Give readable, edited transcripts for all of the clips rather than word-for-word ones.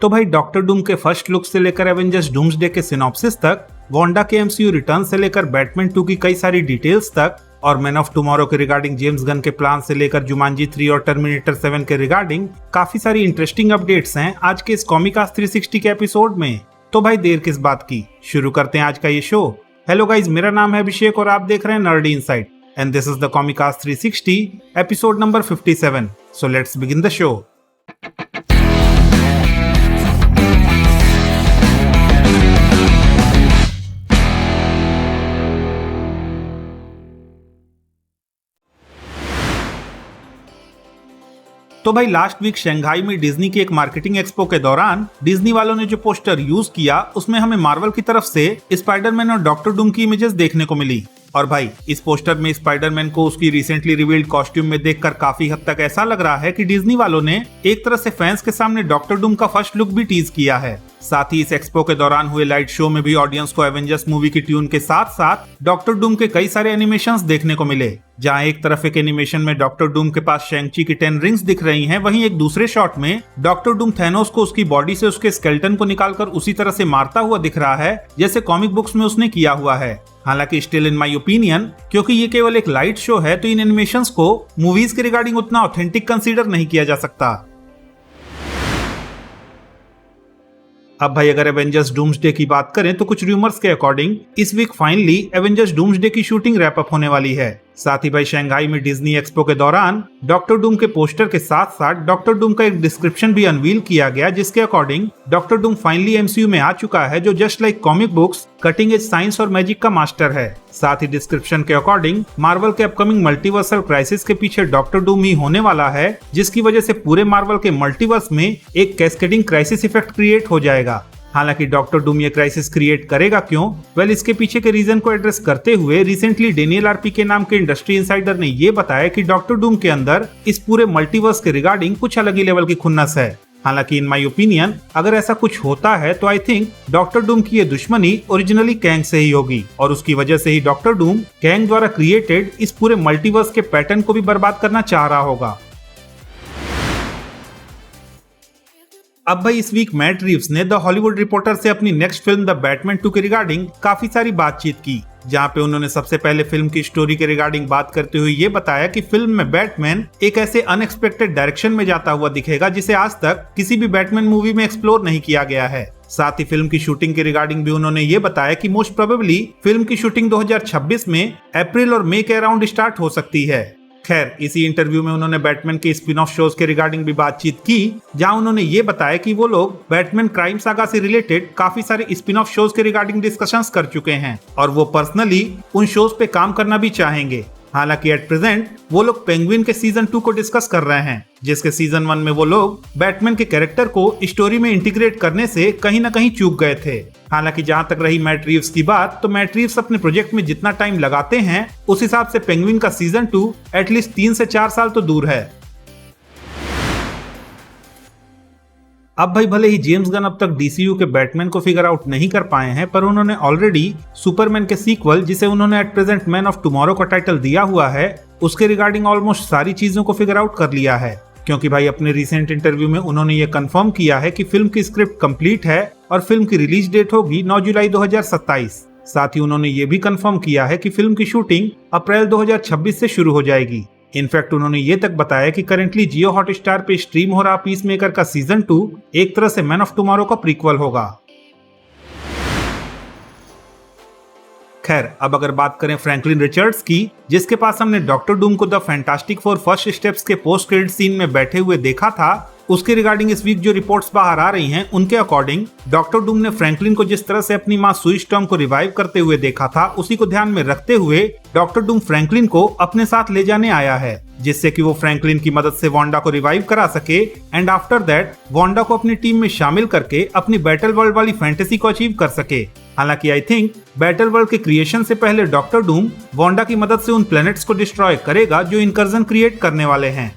तो भाई डॉक्टर डूम के फर्स्ट लुक से लेकर एवेंजर्स डूम्सडे के सिनॉप्सिस तक, वांडा के एमसीयू रिटर्न से लेकर बैटमैन 2 की कई सारी डिटेल्स तक, और मैन ऑफ टुमारो के रिगार्डिंग जेम्स गन के प्लान से लेकर जुमांजी 3 और टर्मिनेटर 7 के रिगार्डिंग काफी सारी इंटरेस्टिंग अपडेट्स हैं आज के इस कॉमिकास्ट 360 के एपिसोड में। तो भाई देर किस बात की, शुरू करते हैं आज का ये शो। हेलो गाइज, मेरा नाम है अभिषेक और आप देख रहे हैं nerdy inside and this is the Comicast 360 episode number 57। So let's begin the show. तो भाई लास्ट वीक शंघाई में डिज्नी की एक मार्केटिंग एक्सपो के दौरान डिज्नी वालों ने जो पोस्टर यूज किया उसमें हमें मार्वल की तरफ से स्पाइडरमैन और डॉक्टर डूम की इमेजेस देखने को मिली। और भाई इस पोस्टर में स्पाइडरमैन को उसकी रिसेंटली रिवील्ड कॉस्ट्यूम में देखकर काफी हद तक ऐसा लग रहा है कि डिज्नी वालों ने एक तरह से फैंस के सामने डॉक्टर डूम का फर्स्ट लुक भी टीज किया है। साथ ही इस एक्सपो के दौरान हुए लाइट शो में भी ऑडियंस को एवेंजर्स मूवी की ट्यून के साथ साथ डॉक्टर डूम के कई सारे एनिमेशंस देखने को मिले, जहां एक तरफ एक एनिमेशन में डॉक्टर डूम के पास शैंग-ची की 10 रिंग्स दिख रही हैं, वहीं एक दूसरे शॉट में डॉक्टर डूम थैनोस को उसकी बॉडी से उसके स्केलेटन को निकालकर उसी तरह से मारता हुआ दिख रहा है जैसे कॉमिक बुक्स में उसने किया हुआ है। हालांकि स्टिल इन माय ओपिनियन, क्योंकि ये केवल एक लाइट शो है तो इन एनिमेशंस को मूवीज के रिगार्डिंग उतना ऑथेंटिक कंसीडर नहीं किया जा सकता। अब भाई अगर एवेंजर्स डूम्सडे की बात करें तो कुछ रूमर्स के अकॉर्डिंग इस वीक फाइनली एवेंजर्स डूम्सडे की शूटिंग रैप अप होने वाली है। साथ ही भाई शंघाई में डिज्नी एक्सपो के दौरान डॉक्टर डूम के पोस्टर के साथ साथ डॉक्टर डूम का एक डिस्क्रिप्शन भी अनवील किया गया, जिसके according doctor Doom finally MCU में आ चुका है, जो just like comic books cutting edge science और मैजिक का मास्टर है। साथ ही डिस्क्रिप्शन के अकॉर्डिंग मार्वल के अपकमिंग मल्टीवर्सल क्राइसिस के पीछे डॉक्टर डूम ही होने वाला है, जिसकी वजह से पूरे मार्वल के मल्टीवर्स में एक कैस्केडिंग क्राइसिस इफेक्ट क्रिएट हो जाएगा। हालांकि डॉक्टर डूम ये क्राइसिस क्रिएट करेगा क्यों, वेल इसके पीछे के रीजन को एड्रेस करते हुए रिसेंटली डेनियल आरपी के नाम के इंडस्ट्री इंसाइडर ने ये बताया कि डॉक्टर डूम के अंदर इस पूरे मल्टीवर्स के रिगार्डिंग कुछ अलग ही लेवल की खुन्नस है। हालांकि इन माय ओपिनियन अगर ऐसा कुछ होता है तो आई थिंक डॉक्टर डूम की ये दुश्मनी ओरिजिनली कैंग से ही होगी और उसकी वजह से ही डॉक्टर डूम कैंग द्वारा क्रिएटेड इस पूरे मल्टीवर्स के पैटर्न को भी बर्बाद करना चाह रहा होगा। अब भाई इस वीक मैट रीव्स ने द हॉलीवुड रिपोर्टर से अपनी नेक्स्ट फिल्म द बैटमैन 2 के रिगार्डिंग काफी सारी बातचीत की, जहां पे उन्होंने सबसे पहले फिल्म की स्टोरी के रिगार्डिंग बात करते हुए ये बताया कि फिल्म में बैटमैन एक ऐसे अनएक्सपेक्टेड डायरेक्शन में जाता हुआ दिखेगा जिसे आज तक किसी भी बैटमैन मूवी में एक्सप्लोर नहीं किया गया है। साथ ही फिल्म की शूटिंग के रिगार्डिंग भी उन्होंने ये बताया कि मोस्ट प्रोबेबली फिल्म की शूटिंग 2026 में अप्रैल और मई के अराउंड स्टार्ट हो सकती है। खैर इसी इंटरव्यू में उन्होंने बैटमैन के स्पिन ऑफ शोज के रिगार्डिंग भी बातचीत की, जहां उन्होंने ये बताया कि वो लोग बैटमैन क्राइम सागा से रिलेटेड काफी सारे स्पिन ऑफ शोज के रिगार्डिंग डिस्कशंस कर चुके हैं और वो पर्सनली उन शोज पे काम करना भी चाहेंगे। हालांकि एट प्रेजेंट वो लोग पेंगुइन के सीजन 2 को डिस्कस कर रहे हैं, जिसके सीजन 1 में वो लोग बैटमैन के कैरेक्टर को स्टोरी में इंटीग्रेट करने से कहीं ना कहीं चूक गए थे। हालांकि जहां तक रही मैट रीव्स की बात, तो मैट रीव्स अपने प्रोजेक्ट में जितना टाइम लगाते हैं उस हिसाब से पेंगुइन का सीजन 2 एटलीस्ट 3 से 4 साल तो दूर है। अब भाई भले ही जेम्स गन अब तक डीसीयू के बैटमैन को फिगर आउट नहीं कर पाए हैं, पर उन्होंने ऑलरेडी सुपरमैन के सीक्वल, जिसे उन्होंने at present man of tomorrow का टाइटल दिया हुआ है, उसके रिगार्डिंग ऑलमोस्ट सारी चीजों को फिगर आउट कर लिया है। क्योंकि भाई अपने रिसेंट इंटरव्यू में उन्होंने ये कंफर्म किया है कि फिल्म की स्क्रिप्ट कंप्लीट है और फिल्म की रिलीज डेट होगी 9 जुलाई 2027। साथ ही उन्होंने ये भी कंफर्म किया है कि फिल्म की शूटिंग अप्रैल 2026 से शुरू हो जाएगी। इनफैक्ट उन्होंने ये तक बताया कि करेंटली जियो हॉटस्टार पे स्ट्रीम हो रहा पीसमेकर का सीजन 2 एक तरह से मैन ऑफ टुमारो का प्रीक्वल होगा। खैर अब अगर बात करें फ्रैंकलिन रिचर्ड्स की, जिसके पास हमने डॉक्टर डूम को the fantastic four first steps के पोस्ट क्रेडिट सीन में बैठे हुए देखा था, उसके रिगार्डिंग इस वीक जो रिपोर्ट्स बाहर आ रही हैं उनके अकॉर्डिंग डॉक्टर डूम ने फ्रैंकलिन को जिस तरह से अपनी मां सुई स्टॉर्म को रिवाइव करते हुए देखा था, उसी को ध्यान में रखते हुए डॉक्टर डूम फ्रैंकलिन को अपने साथ ले जाने आया है, जिससे कि वो फ्रैंकलिन की मदद से वांडा को रिवाइव करा सके एंड आफ्टर दैट वांडा को अपनी टीम में शामिल करके अपनी बैटल वर्ल्ड वाली फैंटेसी को अचीव कर सके। हालांकि आई थिंक बैटल वर्ल्ड के क्रिएशन से पहले डॉक्टर डूम वांडा की मदद से उन प्लैनेट्स को डिस्ट्रॉय करेगा जो इनकर्जन क्रिएट करने वाले हैं।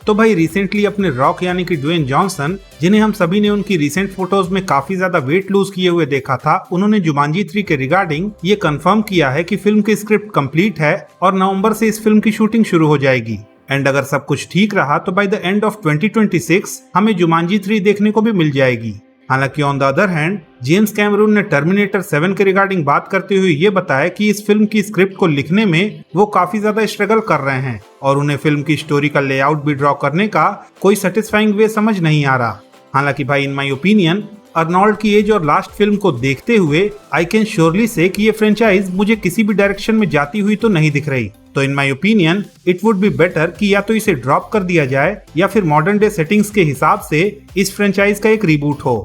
तो भाई रिसेंटली अपने रॉक यानी कि ड्वेन जॉनसन, जिन्हें हम सभी ने उनकी रिसेंट फोटोज में काफी ज्यादा वेट लूज किए हुए देखा था, उन्होंने जुमांजी 3 के रिगार्डिंग ये कंफर्म किया है कि फिल्म की स्क्रिप्ट कंप्लीट है और नवंबर से इस फिल्म की शूटिंग शुरू हो जाएगी। एंड अगर सब कुछ ठीक रहा तो बाय द एंड ऑफ 2026 हमें जुमांजी 3 देखने को भी मिल जाएगी। हालांकि on the other hand James Cameron ने टर्मिनेटर 7 के रिगार्डिंग बात करते हुए ये बताया कि इस फिल्म की स्क्रिप्ट को लिखने में वो काफी ज्यादा स्ट्रगल कर रहे हैं और उन्हें फिल्म की स्टोरी का लेआउट भी ड्रॉ करने का कोई सेटिस्फाइंग वे समझ नहीं आ रहा। हालांकि भाई इन माई ओपिनियन अर्नोल्ड की एज और लास्ट फिल्म को देखते हुए आई कैन श्योरली से कि ये फ्रेंचाइज मुझे किसी भी डायरेक्शन में जाती हुई तो नहीं दिख रही। तो in my opinion it would be better कि या तो इसे ड्रॉप कर दिया जाए या फिर मॉडर्न डे सेटिंग्स के हिसाब से इस फ्रेंचाइज का एक रीबूट हो।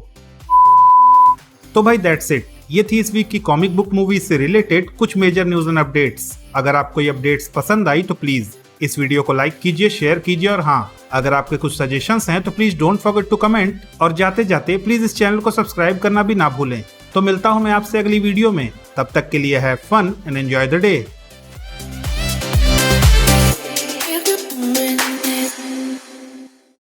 तो भाई दैट्स इट, ये थी इस वीक की कॉमिक बुक मूवीज से रिलेटेड कुछ मेजर न्यूज एंड अपडेट्स। अगर आपको ये अपडेट्स पसंद आई तो प्लीज इस वीडियो को लाइक कीजिए, शेयर कीजिए और हाँ, अगर आपके कुछ सजेशंस हैं तो please don't forget to comment और जाते जाते प्लीज इस चैनल को सब्सक्राइब करना भी ना भूलें। तो मिलता हूं मैं आपसे अगली वीडियो में, तब तक के लिए have fun and enjoy the day.